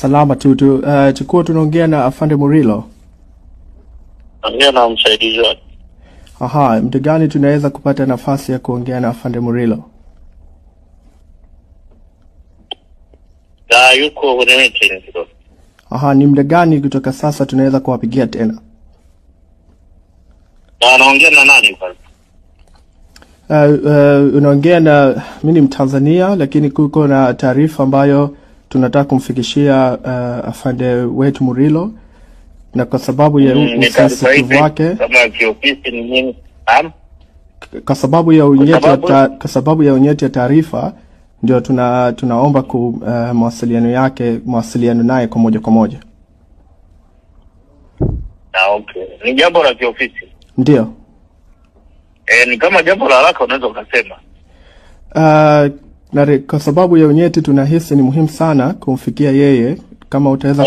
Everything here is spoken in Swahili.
Salama tu. Tulikuwa tunaongea na Afande Murilo. Naongea na msaidizi wake. Aha, muda gani tunaweza kupata nafasi ya kuongea na Afande Murilo? Yuko kwenye meeting kidogo. Aha, ni muda gani kutoka sasa tunaweza kuwapigia tena? Naongea na nani kwanza? Unaongea na mimi ni Mtanzania, lakini kuko na taarifa ambayo tunataka kumfikishia Afande wetu Murilo, na kwa sababu ya usensitive wake, kama kiofisi ni nini? Kwa sababu ya unyeti ya taarifa ndio tunaomba mawasiliano naye kwa moja kwa moja. Okay. Ni jambo la kiofisi? Ndio. Ni kama jambo la haraka unaweza ukasema. Kwa sababu ya unyeti tunahisi ni muhimu sana kumfikia yeye, kama utaweza